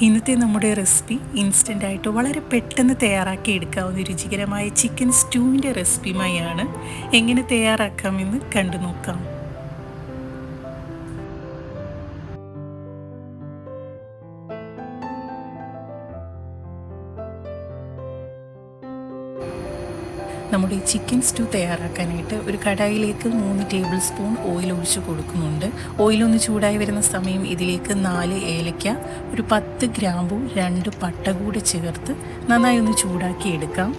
ഇന്നത്തെ നമ്മുടെ റെസിപ്പി ഇൻസ്റ്റൻ്റായിട്ട് വളരെ പെട്ടെന്ന് തയ്യാറാക്കി എടുക്കാവുന്ന രുചികരമായ ചിക്കൻ സ്റ്റൂവിൻ്റെ റെസിപ്പിയുമായാണ്. എങ്ങനെ തയ്യാറാക്കാമെന്ന് കണ്ടു നോക്കാം. നമ്മുടെ ചിക്കൻ സ്റ്റൂ തയ്യാറാക്കാനായിട്ട് ഒരു കടായിലേക്ക് 3 ടേബിൾ സ്പൂൺ ഓയിൽ ഒഴിച്ച് കൊടുക്കുന്നുണ്ട്. ഓയിലൊന്ന് ചൂടായി വരുന്ന സമയം ഇതിലേക്ക് 4 ഏലക്ക, ഒരു 10 ഗ്രാമ്പൂ, 2 പട്ട കൂടി ചേർത്ത് നന്നായി ഒന്ന് ചൂടാക്കി എടുക്കാം.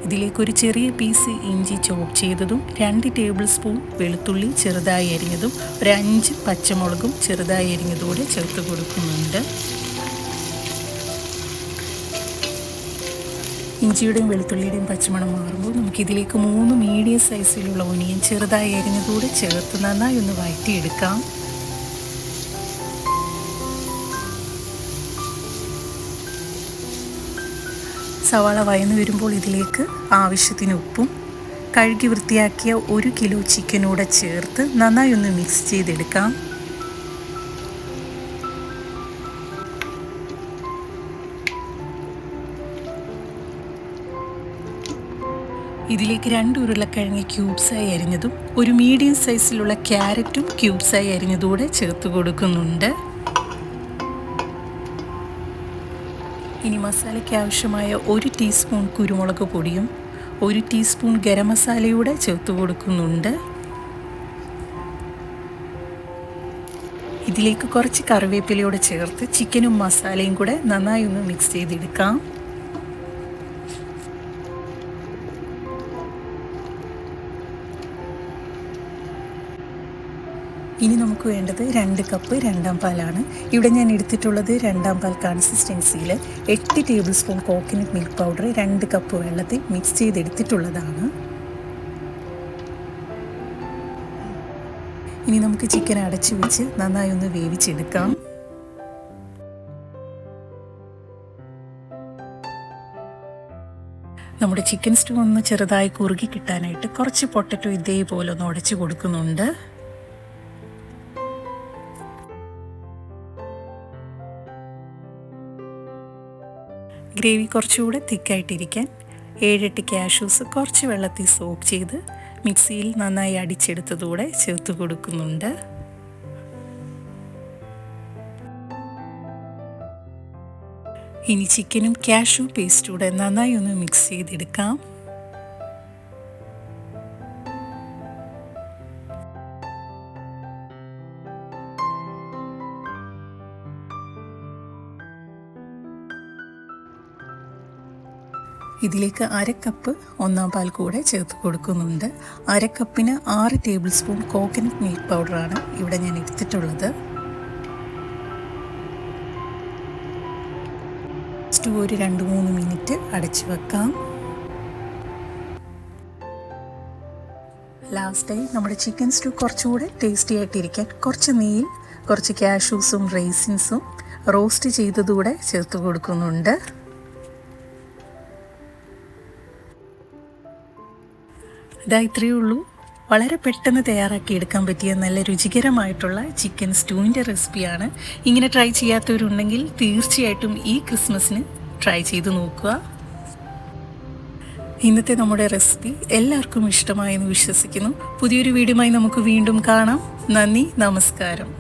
ഇതിലേക്ക് ഒരു ചെറിയ പീസ് ഇഞ്ചി ചോപ്പ് ചെയ്തതും 2 ടേബിൾ സ്പൂൺ വെളുത്തുള്ളി ചെറുതായി അരിഞ്ഞതും ഒരു 5 പച്ചമുളകും ചെറുതായി അരിഞ്ഞതോടെ ചേർത്ത് കൊടുക്കുന്നുണ്ട്. ഇഞ്ചിയുടെയും വെളുത്തുള്ളിയുടെയും പച്ചമണം മാറുമ്പോൾ നമുക്കിതിലേക്ക് 3 മീഡിയം സൈസിലുള്ള ഒനിയൻ ചെറുതായി അരിഞ്ഞതോടെ ചേർത്ത് നന്നായി ഒന്ന് വഴറ്റിയെടുക്കാം. സവാള വഴന്നു വരുമ്പോൾ ഇതിലേക്ക് ആവശ്യത്തിന് ഉപ്പും കഴുകി വൃത്തിയാക്കിയ 1 കിലോ ചിക്കനൂടെ ചേർത്ത് നന്നായി ഒന്ന് മിക്സ് ചെയ്തെടുക്കാം. ഇതിലേക്ക് 2 ഉരുളക്കിഴങ്ങ് ക്യൂബ്സായി അരിഞ്ഞതും ഒരു മീഡിയം സൈസിലുള്ള ക്യാരറ്റും ക്യൂബ്സായി അരിഞ്ഞതോടെ ചേർത്ത് കൊടുക്കുന്നുണ്ട്. ഇനി മസാലയ്ക്ക് ആവശ്യമായ 1 ടീസ്പൂൺ കുരുമുളക് പൊടിയും 1 ടീസ്പൂൺ ഗരം മസാലയൂടെ ചേർത്ത് കൊടുക്കുന്നുണ്ട്. ഇതിലേക്ക് കുറച്ച് കറിവേപ്പിലയോടെ ചേർത്ത് ചിക്കനും മസാലയും കൂടെ നന്നായി ഒന്ന് മിക്സ് ചെയ്തെടുക്കാം. ഇനി നമുക്ക് വേണ്ടത് 2 കപ്പ് രണ്ടാം പാലാണ്. ഇവിടെ ഞാൻ എടുത്തിട്ടുള്ളത് രണ്ടാം പാൽ കൺസിസ്റ്റൻസിയിൽ 8 table spoon coconut milk powder 2 cup വെള്ളത്തിൽ മിക്സ് ചെയ്തെടുത്തിട്ടുള്ളതാണ്. ഇനി നമുക്ക് ചിക്കൻ അടച്ചു വെച്ച് നന്നായി ഒന്ന് വേവിച്ചെടുക്കാം. നമ്മുടെ ചിക്കൻ സ്റ്റൂ ഒന്ന് ചെറുതായി കുറുകി കിട്ടാനായിട്ട് കുറച്ച് പൊട്ടറ്റോ ഇതേപോലെ ഒന്ന് ഉടച്ചു കൊടുക്കുന്നുണ്ട്. ഗ്രേവി കുറച്ചുകൂടെ തിക്കായിട്ടിരിക്കാൻ 7-8 കാഷ്യൂസ് കുറച്ച് വെള്ളത്തിൽ സോക്ക് ചെയ്ത് മിക്സിയിൽ നന്നായി അടിച്ചെടുത്തതോടെ ചേർത്ത് കൊടുക്കുന്നുണ്ട്. ഇനി ചിക്കനും കാഷ്യൂ പേസ്റ്റൂടെ നന്നായി ഒന്ന് മിക്സ് ചെയ്തെടുക്കാം. ഇതിലേക്ക് 1/2 കപ്പ് ഒന്നാം പാൽ കൂടെ ചേർത്ത് കൊടുക്കുന്നുണ്ട്. 1/2 കപ്പിന് 6 ടേബിൾ സ്പൂൺ കോക്കനട്ട് മിൽക്ക് പൗഡറാണ് ഇവിടെ ഞാൻ എടുത്തിട്ടുള്ളത്. സ്റ്റൂ ഒരു 2-3 മിനിറ്റ് അടച്ചു വെക്കാം. ലാസ്റ്റായി നമ്മുടെ ചിക്കൻ സ്റ്റൂ കുറച്ചുകൂടെ ടേസ്റ്റി ആയിട്ടിരിക്കാൻ കുറച്ച് നെയ്യിൽ കുറച്ച് കാഷ്യൂസും റൈസിൻസും റോസ്റ്റ് ചെയ്തതുകൂടെ ചേർത്ത് കൊടുക്കുന്നുണ്ട്. ഇതാ ഇത്രയേ ഉള്ളൂ. വളരെ പെട്ടെന്ന് തയ്യാറാക്കി എടുക്കാൻ പറ്റിയ നല്ല രുചികരമായിട്ടുള്ള ചിക്കൻ സ്റ്റൂവിൻ്റെ റെസിപ്പിയാണ്. ഇങ്ങനെ ട്രൈ ചെയ്യാത്തവരുണ്ടെങ്കിൽ തീർച്ചയായിട്ടും ഈ ക്രിസ്മസിന് ട്രൈ ചെയ്ത് നോക്കുക. ഇന്നത്തെ നമ്മുടെ റെസിപ്പി എല്ലാവർക്കും ഇഷ്ടമായെന്ന് വിശ്വസിക്കുന്നു. പുതിയൊരു വീഡിയോയുമായി നമുക്ക് വീണ്ടും കാണാം. നന്ദി, നമസ്കാരം.